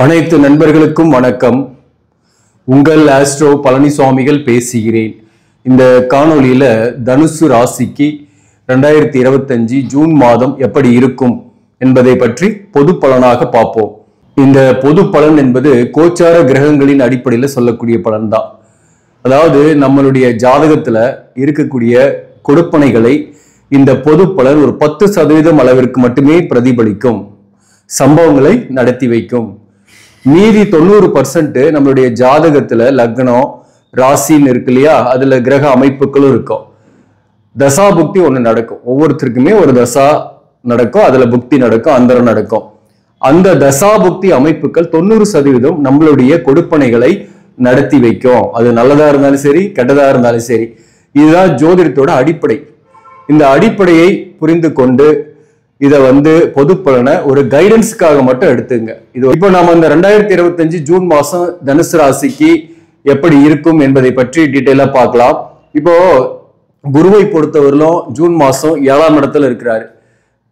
அனைத்து நண்பர்களுக்கும் வணக்கம். உங்கள் ஆஸ்ட்ரோ பழனிசாமிகள் பேசுகிறேன். இந்த காணொளியில தனுசு ராசிக்கு 2025 ஜூன் மாதம் எப்படி இருக்கும் என்பதை பற்றி பொது பலனாக பார்ப்போம். இந்த பொது பலன் என்பது கோச்சார கிரகங்களின் அடிப்படையில் சொல்லக்கூடிய பலன் தான். அதாவது நம்மளுடைய ஜாதகத்துல இருக்கக்கூடிய கொடுப்பனைகளை இந்த பொது பலன் ஒரு 10% அளவிற்கு மட்டுமே பிரதிபலிக்கும், சம்பவங்களை நடத்தி வைக்கும். மீதி 90% நம்மளுடைய ஜாதகத்துல லக்னம் ராசின்னு இருக்கு இல்லையா, அதுல கிரக அமைப்புகளும் இருக்கும். தசா புக்தி ஒண்ணு நடக்கும், ஒவ்வொருத்தருக்குமே ஒரு தசா நடக்கும், அதுல புக்தி நடக்கும், அந்தரம் நடக்கும். அந்த தசா புக்தி அமைப்புகள் 90% நம்மளுடைய கொடுப்பனைகளை நடத்தி வைக்கும். அது நல்லதா இருந்தாலும் சரி, கெட்டதா இருந்தாலும் சரி. இதுதான் ஜோதிடத்தோட அடிப்படை. இந்த அடிப்படையை புரிந்து கொண்டு இதை பொது பலனை ஒரு கைடன்ஸுக்காக மட்டும் எடுத்துங்க. இது இப்போ நாம இந்த 2025 ஜூன் மாசம் தனுசு ராசிக்கு எப்படி இருக்கும் என்பதை பற்றி டீட்டெயிலா பார்க்கலாம். இப்போ குருவை பொறுத்தவரையிலும் ஜூன் மாசம் 7ஆம் இடத்துல இருக்கிறாரு.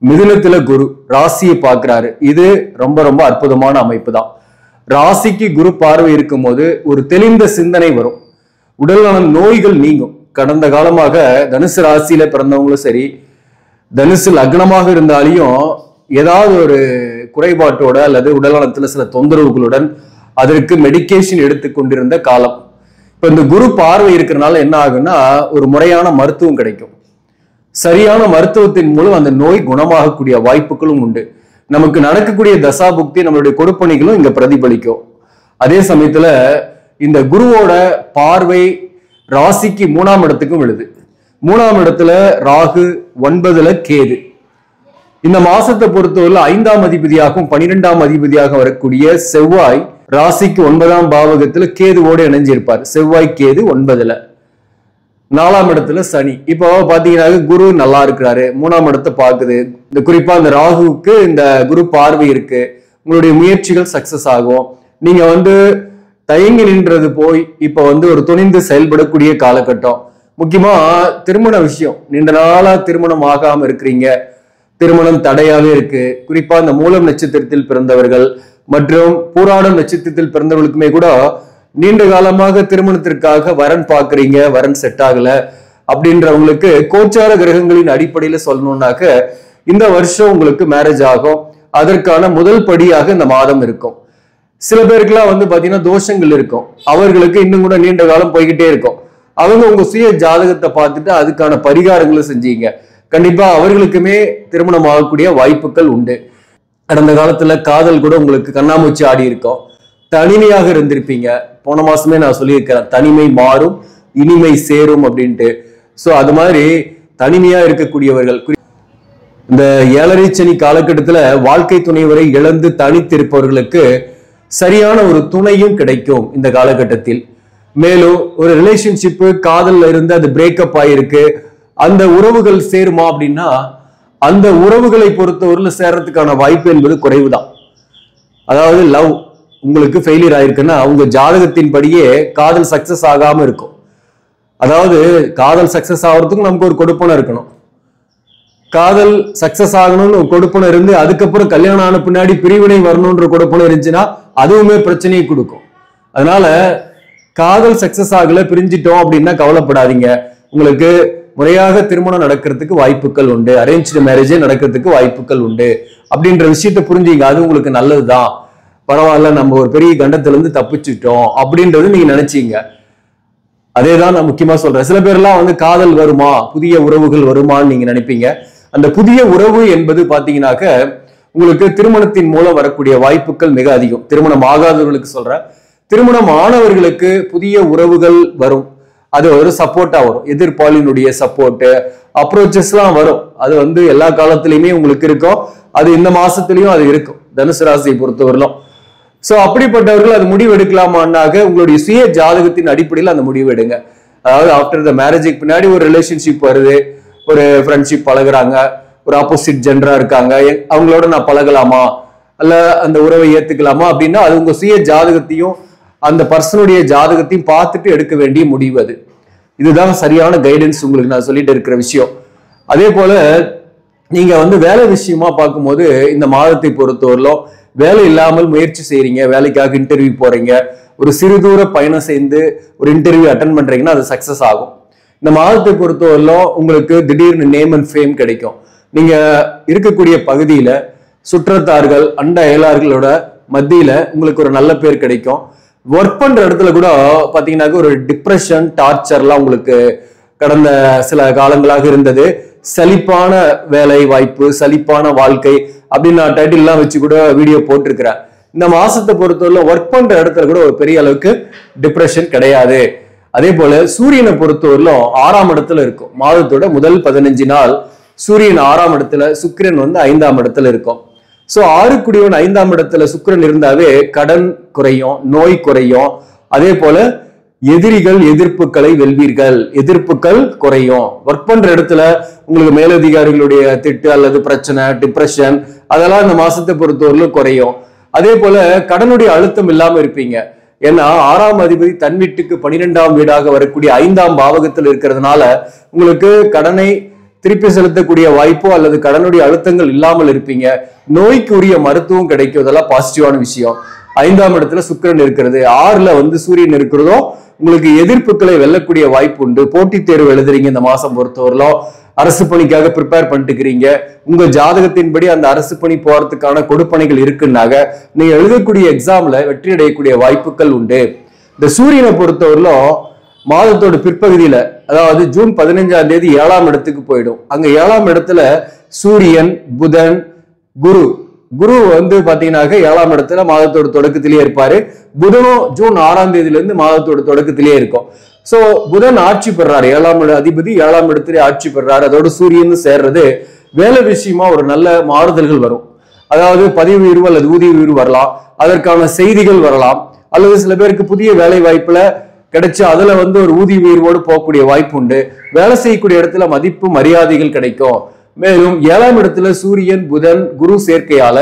மிதுனத்துல குரு ராசியை பார்க்கிறாரு. இது ரொம்ப ரொம்ப அற்புதமான அமைப்பு தான். ராசிக்கு குரு பார்வை இருக்கும் போது ஒரு தெளிந்த சிந்தனை வரும், உடல்நல நோய்கள் நீங்கும். கடந்த காலமாக தனுசு ராசியில பிறந்தவங்களும் சரி, தனுசு லக்னமாக இருந்தாலையும் ஏதாவது ஒரு குறைபாட்டோட அல்லது உடல்நலத்துல சில தொந்தரவுகளுடன் அதற்கு மெடிக்கேஷன் எடுத்துக்கொண்டிருந்த காலம். இப்ப இந்த குரு பார்வை இருக்கிறனால என்ன ஆகுன்னா, ஒரு முறையான மருத்துவம் கிடைக்கும். சரியான மருத்துவத்தின் மூலம் அந்த நோய் குணமாகக்கூடிய வாய்ப்புகளும் உண்டு. நமக்கு நடக்கக்கூடிய தசாபுக்தி நம்மளுடைய கொடுப்பணிகளும் இங்க பிரதிபலிக்கும். அதே சமயத்துல இந்த குருவோட பார்வை ராசிக்கு 3ஆம் இடத்துக்கும் விழுது. 3ஆம் இடத்துல ராகு, 9ல கேது. இந்த மாசத்தை பொறுத்தவரை 5ஆம் அதிபதியாகவும் 12ஆம் அதிபதியாக வரக்கூடிய செவ்வாய் ராசிக்கு 9ஆம் பாவகத்துல கேதுவோடு இணைஞ்சிருப்பார். செவ்வாய் கேது 9ல. 4ஆம் இடத்துல சனி. இப்போ பாத்தீங்கன்னா குரு நல்லா இருக்கிறாரு, 3ஆம் இடத்தை பாக்குது. இந்த குறிப்பா இந்த ராகுவுக்கு இந்த குரு பார்வை இருக்கு. உங்களுடைய முயற்சிகள் சக்சஸ் ஆகும். நீங்க தயங்கி நின்றது போய் இப்ப ஒரு துணிந்து செயல்படக்கூடிய காலகட்டம். முக்கியமா திருமண விஷயம், நீண்ட நாளா திருமணம் ஆகாம இருக்கிறீங்க, திருமணம் தடையாவே இருக்கு. குறிப்பா இந்த மூலம் நட்சத்திரத்தில் பிறந்தவர்கள் மற்றும் பூராடம் நட்சத்திரத்தில் பிறந்தவர்களுக்குமே கூட நீண்ட காலமாக திருமணத்திற்காக வரன் பாக்குறீங்க, வரன் செட் ஆகல அப்படின்றவங்களுக்கு கோச்சார கிரகங்களின் அடிப்படையில சொல்லணும்னாக்க இந்த வருஷம் உங்களுக்கு மேரேஜ் ஆகும். அதற்கான முதல் படியாக இந்த மாதம் இருக்கும். சில பேருக்குலாம் பாத்தீங்கன்னா தோஷங்கள் இருக்கும், அவர்களுக்கு இன்னும் கூட நீண்ட காலம் போய்கிட்டே இருக்கும். அவங்க உங்க சுய ஜாதகத்தை பார்த்துட்டு அதுக்கான பரிகாரங்களை செஞ்சீங்க, கண்டிப்பா அவர்களுக்குமே திருமணம் ஆகக்கூடிய வாய்ப்புகள் உண்டு. கடந்த காலத்துல காதல் கூட உங்களுக்கு கண்ணாமூச்சி ஆடி இருக்கும், தனிமையாக இருந்திருப்பீங்க. போன மாசமே நான் சொல்லியிருக்கிறேன், தனிமை மாறும் இனிமை சேரும் அப்படின்ட்டு. சோ அது மாதிரி தனிமையா இருக்கக்கூடியவர்கள், இந்த 7.5 சனி காலகட்டத்துல வாழ்க்கை துணைவரை இழந்து தனித்திருப்பவர்களுக்கு சரியான ஒரு துணையும் கிடைக்கும் இந்த காலகட்டத்தில். மேலும் ஒரு ரிலேஷன்ஷிப்பு காதல்ல இருந்து அது பிரேக்கப் ஆயிருக்கு, அந்த உறவுகள் சேருமா அப்படின்னா அந்த உறவுகளை பொறுத்தவரையில் சேர்றதுக்கான வாய்ப்பு என்பது குறைவுதான். அதாவது லவ் உங்களுக்கு ஃபெயிலியர் ஆயிருக்குன்னா உங்க ஜாதகத்தின் படியே காதல் சக்சஸ் ஆகாம இருக்கும். அதாவது காதல் சக்சஸ் ஆகிறதுக்கும் நமக்கு ஒரு கொடுப்பனை இருக்கணும். காதல் சக்சஸ் ஆகணும்னு ஒரு கொடுப்பனை இருந்து அதுக்கப்புறம் கல்யாணம் ஆன பின்னாடி பிரிவினை வரணும்ன்ற கொடுப்பனை இருந்துச்சுன்னா அதுவுமே பிரச்சனையை கொடுக்கும். அதனால காதல் சக்சஸ் ஆகல, பிரிஞ்சிட்டோம் அப்படின்னா கவலைப்படாதீங்க. உங்களுக்கு முறையாக திருமணம் நடக்கிறதுக்கு வாய்ப்புகள் உண்டு, அரேஞ்ச்டு மேரேஜே நடக்கிறதுக்கு வாய்ப்புகள் உண்டு அப்படின்ற விஷயத்த புரிஞ்சுங்க. அது உங்களுக்கு நல்லதுதான், பரவாயில்ல, நம்ம ஒரு பெரிய கண்டத்துல இருந்து தப்பிச்சுட்டோம் அப்படின்றது நீங்க நினைச்சீங்க. அதேதான் நான் முக்கியமா சொல்றேன். சில பேர்லாம் காதல் வருமா, புதிய உறவுகள் வருமான்னு நீங்க நினைப்பீங்க. அந்த புதிய உறவு என்பது பாத்தீங்கன்னாக்க உங்களுக்கு திருமணத்தின் மூலம் வரக்கூடிய வாய்ப்புகள் மிக அதிகம். திருமணம் ஆகாதவர்களுக்கு சொல்றேன், திருமணம் ஆனவர்களுக்கு புதிய உறவுகள் வரும். அது ஒரு சப்போர்ட்டா வரும், எதிர்ப்பாளினுடைய சப்போர்ட், அப்ரோச்சஸ் எல்லாம் வரும். அது எல்லா காலத்திலயுமே உங்களுக்கு இருக்கும். அது இந்த மாசத்துலயும் அது இருக்கும் தனுசு ராசியை பொறுத்தவரையிலும். சோ அப்படிப்பட்டவர்கள் அது முடிவு எடுக்கலாமான்னாக்க உங்களுடைய சுய ஜாதகத்தின் அடிப்படையில் அந்த முடிவு எடுங்க. அதாவது ஆஃப்டர் த மேரேஜுக்கு பின்னாடி ஒரு ரிலேஷன்ஷிப் வருது, ஒரு ஃப்ரெண்ட்ஷிப் பழகுறாங்க, ஒரு ஆப்போசிட் ஜெண்டரா இருக்காங்க, அவங்களோட நான் பழகலாமா அல்ல அந்த உறவை ஏத்துக்கலாமா அப்படின்னா அது உங்க சுய ஜாதகத்தையும் அந்த பர்சனுடைய ஜாதகத்தையும் பார்த்துட்டு எடுக்க வேண்டிய முடிவு. அது இதுதான் சரியான கைடன்ஸ் உங்களுக்கு நான் சொல்லிட்டு இருக்கிற விஷயம். அதே போல நீங்க வேலை விஷயமா பார்க்கும்போது இந்த மாதத்தை பொறுத்தவரையிலும் வேலை இல்லாமல் முயற்சி செய்றீங்க, வேலைக்காக இன்டர்வியூ போறீங்க, ஒரு சிறு தூர பயணம் செய்து ஒரு இன்டர்வியூ அட்டன் பண்றீங்கன்னா அது சக்சஸ் ஆகும். இந்த மாதத்தை பொறுத்தவரையிலும் உங்களுக்கு திடீர்னு நேம் அண்ட் ஃபேம் கிடைக்கும். நீங்க இருக்கக்கூடிய பகுதியில சுற்றத்தார்கள் அண்ட அயலார்களோட மத்தியில உங்களுக்கு ஒரு நல்ல பேர் கிடைக்கும். ஒர்க் பண்ற இடத்துல கூட பாத்தீங்கன்னாக்க ஒரு டிப்ரெஷன் டார்ச்சர்லாம் உங்களுக்கு கடந்த சில காலங்களாக இருந்தது. சலிப்பான வேலை வாய்ப்பு, சலிப்பான வாழ்க்கை அப்படின்னு நான் டைட்டில் எல்லாம் வச்சு கூட வீடியோ போட்டிருக்கிறேன். இந்த மாசத்தை பொறுத்தவரை ஒர்க் பண்ற இடத்துல கூட ஒரு பெரிய அளவுக்கு டிப்ரெஷன் கிடையாது. அதே போல சூரியனை பொறுத்தவரையிலும் 6ஆம் இடத்துல இருக்கும். மாதத்தோட முதல் 15 நாள் சூரியன் 6ஆம் இடத்துல, சுக்கிரன் 5ஆம் இடத்துல இருக்கும். சோ 6 குடியவன் 5ஆம் இடத்துல சுக்கிரன் இருந்தாவே கடன் குறையும், நோய் குறையும். அதே போல எதிரிகள் எதிர்ப்புகளை வெல்வீர்கள், எதிர்ப்புகள் குறையும். ஒர்க் பண்ற இடத்துல உங்களுக்கு மேலதிகாரிகளுடைய திட்டு அல்லது பிரச்சனை, டிப்ரெஷன் அதெல்லாம் இந்த மாசத்தை பொறுத்தவரையிலும் குறையும். அதே போல கடனுடைய அழுத்தம் இல்லாம இருப்பீங்க. ஏன்னா 6ஆம் அதிபதி தன் வீட்டுக்கு 12ஆம் வீடாக வரக்கூடிய 5ஆம் பாவகத்தில் இருக்கிறதுனால உங்களுக்கு கடனை திருப்பி செலுத்தக்கூடிய வாய்ப்போ அல்லது கடனுடைய அழுத்தங்கள் இல்லாமல் இருப்பீங்க. நோய்க்கு உரிய மருத்துவம் கிடைக்கும். இதெல்லாம் பாசிட்டிவான விஷயம். 5ஆம் இடத்துல சுக்கிரன் இருக்கிறது, 6ல சூரியன் இருக்கிறதோ உங்களுக்கு எதிர்ப்புகளை வெல்லக்கூடிய வாய்ப்பு உண்டு. போட்டித் தேர்வு எழுதுறீங்க இந்த மாசம் பொறுத்தவரையிலும், அரசு பணிக்காக ப்ரிப்பேர் பண்ணிட்டுக்கிறீங்க, உங்க ஜாதகத்தின்படி அந்த அரசு பணி போறதுக்கான கொடுப்பனைகள் இருக்குன்னாக நீங்க எழுதக்கூடிய எக்ஸாம்ல வெற்றி அடையக்கூடிய வாய்ப்புகள் உண்டு. இந்த சூரியனை பொறுத்தவரையிலும் மாதத்தோட பிற்பகுதியில, அதாவது ஜூன் 15ஆம் தேதி 7ஆம் இடத்துக்கு போயிடும். அங்க 7ஆம் இடத்துல சூரியன், புதன், குரு பாத்தீங்கன்னாக்க 7ஆம் இடத்துல மாதத்தோட தொடக்கத்திலேயே இருப்பாரு. புதனும் ஜூன் 6ஆம் தேதியில இருந்து மாதத்தோட தொடக்கத்திலேயே இருக்கும். சோ புதன் ஆட்சி பெறாரு, 7ஆம் அதிபதி 7ஆம் இடத்திலே ஆட்சி பெறாரு. அதோட சூரியன் சேர்றது வேலை விஷயமா ஒரு நல்ல மாறுதல்கள் வரும். அதாவது பதவி உயர்வு அல்லது ஊதிய உயர்வு வரலாம், அதற்கான செய்திகள் வரலாம், அல்லது சில பேருக்கு புதிய வேலை வாய்ப்புல கிடைச்சு அதுல ஒரு ஊதிய உயர்வோடு போகக்கூடிய வாய்ப்பு உண்டு. வேலை செய்யக்கூடிய இடத்துல மதிப்பு மரியாதைகள் கிடைக்கும். மேலும் 7ஆம் இடத்துல சூரியன், புதன், குரு சேர்க்கையால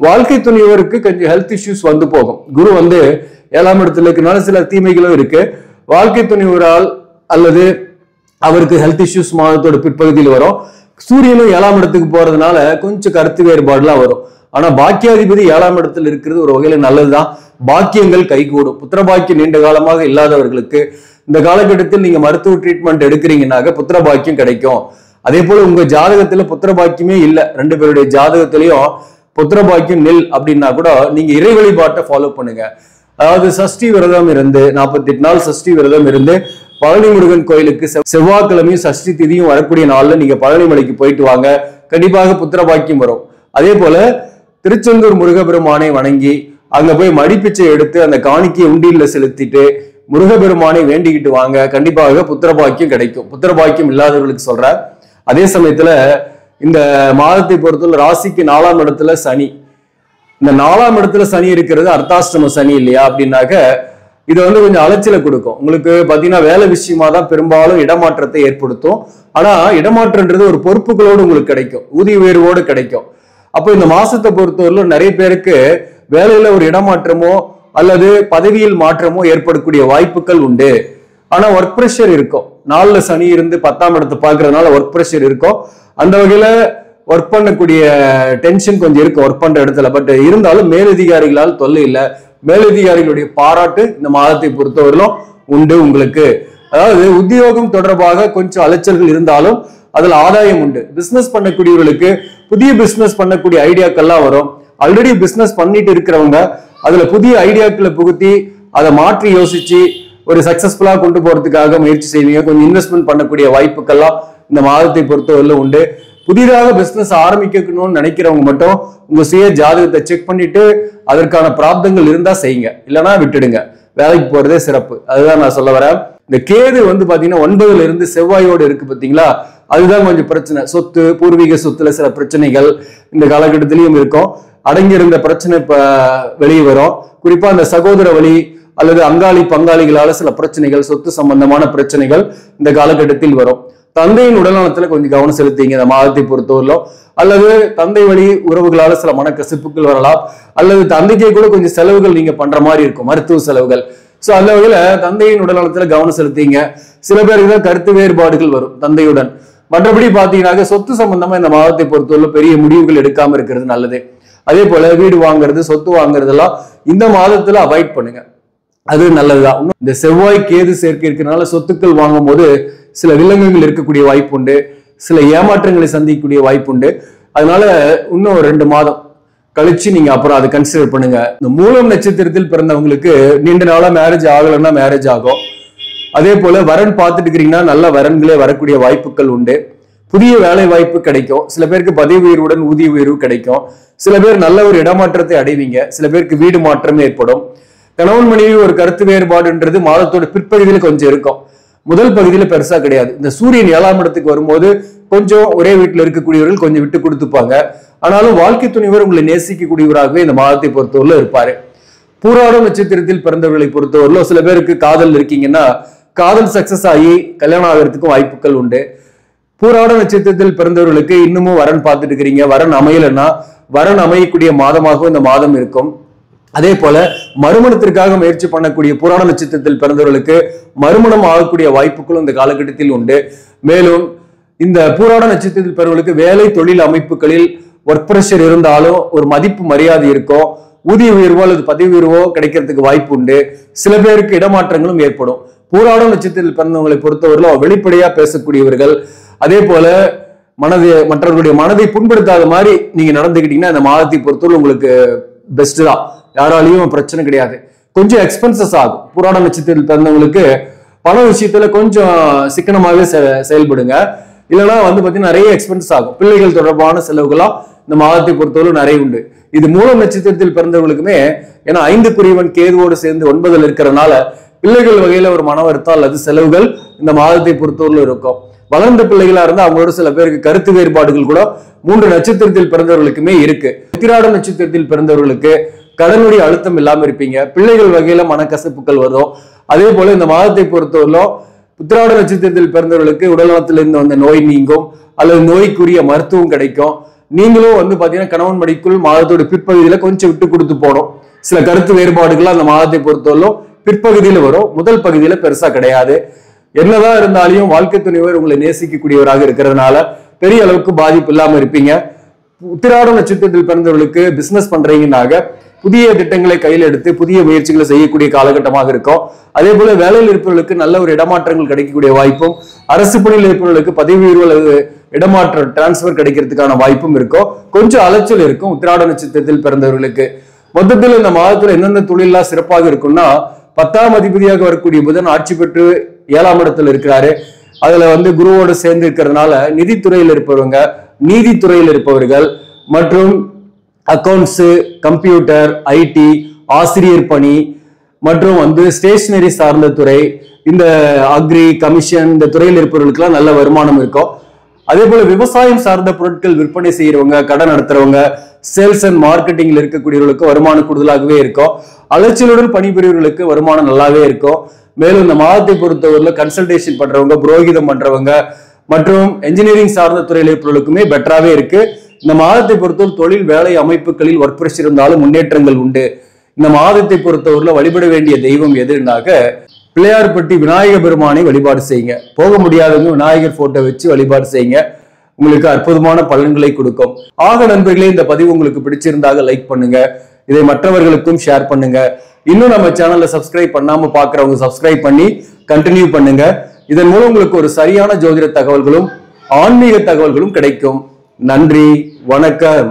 வாழ்க்கை துணையோருக்கு கொஞ்சம் ஹெல்த் இஷ்யூஸ் போகும். குரு 7ஆம் இடத்துல இருக்கனால சில தீமைகளும் இருக்கு. வாழ்க்கை துணையோரால் அல்லது அவருக்கு ஹெல்த் இஷ்யூஸ் மாதத்தோட பிற்பகுதியில் வரும். சூரியனும் 7ஆம் இடத்துக்கு போறதுனால கொஞ்சம் கருத்து வேறுபாடுலாம் வரும். ஆனா பாக்கியாதிபதி 7ஆம் இடத்துல இருக்கிறது ஒரு வகையில நல்லதுதான். பாக்கியங்கள் கைகூடும். புத்திர பாக்கியம் நீண்ட காலமாக இல்லாதவர்களுக்கு இந்த காலகட்டத்தில் நீங்க மருத்துவ ட்ரீட்மெண்ட் எடுக்கிறீங்கன்னாக்க புத்திர பாக்கியம் கிடைக்கும். அதே போல உங்க ஜாதகத்துல புத்திர பாக்கியமே இல்ல, 2 பேருடைய ஜாதகத்திலையும் புத்திர பாக்கியம் நெல் அப்படின்னா கூட நீங்க இறை வழிபாட்டை ஃபாலோ பண்ணுங்க. அதாவது சஷ்டி விரதம் இருந்து 48 நாள் சஷ்டி விரதம் இருந்து பழனி முருகன் கோயிலுக்கு செவ்வாய்க்கிழமையும் சஷ்டி திதியும் வரக்கூடிய நாள்ல நீங்க பழனிமலைக்கு போயிட்டு வாங்க, கண்டிப்பாக புத்திர பாக்கியம் வரும். அதே போல திருச்செந்தூர் முருகபெருமானை வணங்கி அங்க போய் மடிப்பிச்சை எடுத்து அந்த காணிக்கையை உண்டியில செலுத்திட்டு முருகபெருமானை வேண்டிக்கிட்டு வாங்க, கண்டிப்பாக புத்திர பாக்கியம் கிடைக்கும். புத்திர பாக்கியம் இல்லாதவர்களுக்கு சொல்ற. அதே சமயத்துல இந்த மாதத்தை பொறுத்தவரை ராசிக்கு 4ஆம் இடத்துல சனி, இந்த 4ஆம் இடத்துல சனி இருக்கிறது அர்த்தாஷ்டம சனி இல்லையா அப்படின்னாக்க இது கொஞ்சம் அலைச்சலை கொடுக்கும். உங்களுக்கு பாத்தீங்கன்னா வேலை விஷயமா தான் பெரும்பாலும் இடமாற்றத்தை ஏற்படுத்தும். ஆனா இடமாற்றம்ன்றது ஒரு பொறுப்புகளோடு உங்களுக்கு கிடைக்கும், ஊதிய உயர்வோடு கிடைக்கும். அப்போ இந்த மாசத்தை பொறுத்தவரையிலும் நிறைய பேருக்கு வேலையில ஒரு இடமாற்றமோ அல்லது பதவியில் மாற்றமோ ஏற்படக்கூடிய வாய்ப்புகள் உண்டு. ஆனா ஒர்க் ப்ரெஷர் இருக்கும். 4ல சனி இருந்து 10ஆம் இடத்தை பார்க்கறதுனால ஒர்க் ப்ரெஷர் இருக்கும். அந்த வகையில ஒர்க் பண்ணக்கூடிய டென்ஷன் கொஞ்சம் இருக்கு ஒர்க் பண்ற இடத்துல. பட் இருந்தாலும் மேலதிகாரிகளால் தொல்லை இல்லை. மேலதிகாரிகளுடைய பாராட்டு இந்த மாதத்தை பொறுத்தவரையிலும் உண்டு உங்களுக்கு. அதாவது உத்தியோகம் தொடர்பாக கொஞ்சம் அலைச்சல்கள் இருந்தாலும் அதுல ஆதாயம் உண்டு. பிசினஸ் பண்ணக்கூடியவர்களுக்கு புதிய பிசினஸ் பண்ணக்கூடிய ஐடியாக்கள்லாம் வரும். ஆல்ரெடி பிசினஸ் பண்ணிட்டு இருக்கிறவங்க அதுல புதிய ஐடியாக்களை புகுத்தி அதை மாற்றி யோசிச்சு ஒரு சக்சஸ்ஃபுல்லா கொண்டு போறதுக்காக முயற்சி செய்வீங்க. கொஞ்சம் இன்வெஸ்ட்மெண்ட் பண்ணக்கூடிய வாய்ப்புகள்லாம் இந்த மாதத்தை பொறுத்தவரையிலும் உண்டு. புதிதாக பிசினஸ் ஆரம்பிக்கணும்னு நினைக்கிறவங்க மட்டும் உங்க சுய ஜாதகத்தை செக் பண்ணிட்டு அதற்கான பிராப்தங்கள் இருந்தா செய்யுங்க, இல்லைன்னா விட்டுடுங்க. வேலைக்கு போறதே சிறப்பு. அதுதான் நான் சொல்ல வரேன். இந்த கேது பாத்தீங்கன்னா 9ல இருந்து செவ்வாயோடு இருக்கு பாத்தீங்களா, அதுதான் கொஞ்சம் பிரச்சனை. சொத்து, பூர்வீக சொத்துல சில பிரச்சனைகள் இந்த காலகட்டத்திலையும் இருக்கும். அடங்கியிருந்த பிரச்சனை இப்ப வெளியே வரும். குறிப்பா அந்த சகோதர வழி அல்லது அங்காளி பங்காளிகளால சில பிரச்சனைகள், சொத்து சம்பந்தமான பிரச்சனைகள் இந்த காலகட்டத்தில் வரும். தந்தையின் உடல்நலத்துல கொஞ்சம் கவனம் செலுத்திங்க இந்த மாதத்தை பொறுத்தவரையிலும். அல்லது தந்தை வழி உறவுகளால சில மனக்கசிப்புகள் வரலாம், அல்லது தந்தைக்கே கூட கொஞ்சம் செலவுகள் நீங்க பண்ற மாதிரி இருக்கும், மருத்துவ செலவுகள். சோ அந்த வகையில தந்தையின் உடல்நலத்துல கவனம் செலுத்திங்க. சில பேருக்கு தான் கருத்து வேறுபாடுகள் வரும் தந்தையுடன். மற்றபடி பாத்தீங்கன்னா சொத்து சம்பந்தமா இந்த மாதத்தை பொறுத்தவரை பெரிய முடிவுகள் எடுக்காம இருக்கிறது நல்லது. அதே போல வீடு வாங்குறது, சொத்து வாங்குறதெல்லாம் இந்த மாதத்துல அவாய்ட் பண்ணுங்க. அது நல்லதுதான். இந்த செவ்வாய் கேது சேர்க்கை இருக்கிறதுனால சொத்துக்கள் வாங்கும் போது சில வில்லங்கங்கள் இருக்கக்கூடிய வாய்ப்பு உண்டு, சில ஏமாற்றங்களை சந்திக்கக்கூடிய வாய்ப்பு உண்டு. அதனால இன்னும் 2 மாதம் கழிச்சு நீங்க அப்புறம் அதை கன்சிடர் பண்ணுங்க. இந்த மூலம் நட்சத்திரத்தில் பிறந்தவங்களுக்கு நீண்ட நாளா மேரேஜ் ஆகலைன்னா மேரேஜ் ஆகும். அதே போல வரன் பார்த்துட்டு இருக்கிறீங்கன்னா நல்ல வரன்களே வரக்கூடிய வாய்ப்புகள் உண்டு. புதிய வேலை வாய்ப்பு கிடைக்கும். சில பேருக்கு பதவி உயர்வுடன் ஊதிய உயர்வு கிடைக்கும். சில பேர் நல்ல ஒரு இடமாற்றத்தை அடைவீங்க. சில பேருக்கு வீடு மாற்றம் ஏற்படும். கணவன் மனைவி ஒரு கருத்து வேறுபாடுன்றது மாதத்தோட பிற்பகுதியில் கொஞ்சம் இருக்கும். முதல் பகுதியில பெருசா கிடையாது. இந்த சூரியன் 7ஆம் இடத்துக்கு வரும்போது கொஞ்சம் ஒரே வீட்டில் இருக்கக்கூடியவர்கள் கொஞ்சம் விட்டு கொடுத்துப்பாங்க. ஆனாலும் வாழ்க்கை துணைவர் உங்களை நேசிக்கக்கூடியவராகவே இந்த மாதத்தை பொறுத்தவரையில இருப்பாரு. பூராடம் நட்சத்திரத்தில் பிறந்தவர்களை பொறுத்தவரையில சில பேருக்கு காதல் இருக்கீங்கன்னா காதல் சக்சஸ் ஆகி கல்யாணம் ஆகிறதுக்கும் வாய்ப்புகள் உண்டு. பூராட நட்சத்திரத்தில் பிறந்தவர்களுக்கு இன்னமும் வரன் பார்த்துட்டு இருக்கிறீங்க, வரன் அமையலைன்னா வரன் அமையக்கூடிய மாதமாகவும் இந்த மாதம் இருக்கும். அதே போல மறுமணத்திற்காக முயற்சி பண்ணக்கூடிய பூராட நட்சத்திரத்தில் பிறந்தவர்களுக்கு மறுமணம் ஆகக்கூடிய வாய்ப்புகளும் இந்த காலகட்டத்தில் உண்டு. மேலும் இந்த பூராட நட்சத்திரத்தில் பிறந்தவர்களுக்கு வேலை தொழில் அமைப்புகளில் ஒர்க் பிரஷர் இருந்தாலும் ஒரு மதிப்பு மரியாதை இருக்கும். ஊதிய உயர்வோ அல்லது பதவி உயர்வோ கிடைக்கிறதுக்கு வாய்ப்பு உண்டு. சில பேருக்கு இடமாற்றங்களும் ஏற்படும். பூராட நட்சத்திரத்தில் பிறந்தவங்களை பொறுத்தவரையிலும் வெளிப்படையா பேசக்கூடியவர்கள். அதே போல மற்றவர்களுடைய மனதை புண்படுத்தாத மாதிரி நீங்க நடந்துக்கிட்டீங்கன்னா இந்த மாதத்தை பொறுத்தவரை உங்களுக்கு பெஸ்ட் தான். யாராலையும் பிரச்சனை கிடையாது. கொஞ்சம் எக்ஸ்பென்சஸ் ஆகும். பூராட நட்சத்திரத்தில் பிறந்தவங்களுக்கு பண விஷயத்துல கொஞ்சம் சிக்கனமாகவே செயல்படுங்க. இல்லைன்னா பாத்தீங்கன்னா நிறைய எக்ஸ்பென்ஸ் ஆகும். பிள்ளைகள் தொடர்பான செலவுகளாம் இந்த மாதத்தை பொறுத்தவரை நிறைய உண்டு. இது மூலம் நட்சத்திரத்தில் பிறந்தவர்களுக்குமே ஏன்னா 5 கேதுவோடு சேர்ந்து 9ல் இருக்கிறதுனால பிள்ளைகள் வகையில ஒரு மன வருத்தம் அல்லது செலவுகள் இந்த மாதத்தை பொறுத்தவரை இருக்கும். வளர்ந்த பிள்ளைகளா இருந்தா அவங்களோட சில பேருக்கு கருத்து வேறுபாடுகள் கூட 3 நட்சத்திரத்தில் பிறந்தவர்களுக்குமே இருக்கு. உத்திராட நட்சத்திரத்தில் பிறந்தவர்களுக்கு கடனுடைய அழுத்தம் இல்லாம இருப்பீங்க. பிள்ளைகள் வகையில மனக்கசப்புகள் வரும். அதே போல இந்த மாதத்தை பொறுத்தவரையிலும் உத்திராட நட்சத்திரத்தில் பிறந்தவர்களுக்கு உடல்நலத்திலிருந்து வந்த நோய் நீங்கும் அல்லது நோய்க்குரிய மருத்துவம் கிடைக்கும். நீங்களும் பாத்தீங்கன்னா கணவன் மடிக்குள் மாதத்தோட பிற்பகுதியில கொஞ்சம் விட்டு கொடுத்து போனோம். சில கருத்து வேறுபாடுகள் அந்த மாதத்தை பொறுத்தவரையிலும் பிற்பகுதியில வரும். முதல் பகுதியில பெருசா கிடையாது. என்னதான் இருந்தாலும் வாழ்க்கை துணைவர் உங்களை நேசிக்கக்கூடியவராக இருக்கிறதுனால பெரிய அளவுக்கு பாதிப்பு இல்லாம இருப்பீங்க. உத்திராட நட்சத்திரத்தில் பிறந்தவர்களுக்கு பிசினஸ் பண்றீங்கன்னாக புதிய திட்டங்களை கையில் எடுத்து புதிய முயற்சிகளை செய்யக்கூடிய காலகட்டமாக இருக்கும். அதே போல வேலையில் இருப்பவர்களுக்கு நல்ல ஒரு இடமாற்றங்கள் கிடைக்கக்கூடிய வாய்ப்பும், அரசு பணியில் இருப்பவர்களுக்கு பதவி உயர்வு அல்லது இடமாற்ற டிரான்ஸ்பர் கிடைக்கிறதுக்கான வாய்ப்பும் இருக்கும். கொஞ்சம் அலைச்சல் இருக்கும் உத்திராட நட்சத்திரத்தில் பிறந்தவர்களுக்கு. மொத்தத்தில் இந்த மாதத்துல எந்தெந்த தொழிலெல்லாம் சிறப்பாக இருக்கும்னா 10ஆம் அதிபதியாக வரக்கூடிய புதன் ஆட்சி பெற்று 7ஆம் இடத்துல இருக்கிறாரு. அதுல குருவோடு சேர்ந்து இருக்கிறதுனால நிதித்துறையில் இருப்பவங்க, நீதித்துறையில் இருப்பவர்கள் மற்றும் அக்கௌண்ட்ஸ், கம்ப்யூட்டர், ஐடி, ஆசிரியர் பணி மற்றும் ஸ்டேஷனரி சார்ந்த துறை, இந்த அக்ரி, கமிஷன் இந்த துறையில் இருப்பவர்களுக்கெல்லாம் நல்ல வருமானம் இருக்கும். அதே போல விவசாயம் சார்ந்த பொருட்கள் விற்பனை செய்யறவங்க, கடன் நடத்துறவங்க, சேல்ஸ் அண்ட் மார்க்கெட்டிங்ல இருக்கக்கூடியவர்களுக்கு வருமானம் கூடுதலாகவே இருக்கும். அலைச்சலுடன் பணிபுரியவர்களுக்கு வருமானம் நல்லாவே இருக்கும். மேலும் இந்த மாதத்தை பொறுத்தவரையில கன்சல்டேஷன் பண்றவங்க, புரோகிதம் பண்றவங்க மற்றும் என்ஜினியரிங் சார்ந்த துறையில் இருப்பவர்களுக்குமே பெட்டராகவே இருக்கு. இந்த மாதத்தை பொறுத்தவரை தொழில் வேலை அமைப்புகளில் ஒர்க் பிரஷர் இருந்தாலும் முன்னேற்றங்கள் உண்டு. இந்த மாதத்தை பொறுத்தவரையில வழிபட வேண்டிய தெய்வம் எதுனாக்க பிள்ளையார்பட்டி விநாயகர் பெருமானை வழிபாடு செய்யுங்க. போக முடியாதவங்க விநாயகர் போட்டோ வச்சு வழிபாடு செய்யுங்க. உங்களுக்கு அற்புதமான பலன்களை கொடுக்கும். ஆக நண்பர்களே, இந்த பதிவு உங்களுக்கு பிடிச்சிருந்தாக லைக் பண்ணுங்க. இதை மற்றவர்களுக்கும் ஷேர் பண்ணுங்க. இன்னும் நம்ம சேனல்ல சப்ஸ்கிரைப் பண்ணாம பாக்குறவங்க சப்ஸ்கிரைப் பண்ணி கண்டினியூ பண்ணுங்க. இதன் மூலம் உங்களுக்கு ஒரு சரியான ஜோதிட தகவல்களும் ஆன்மீக தகவல்களும் கிடைக்கும். நன்றி, வணக்கம்.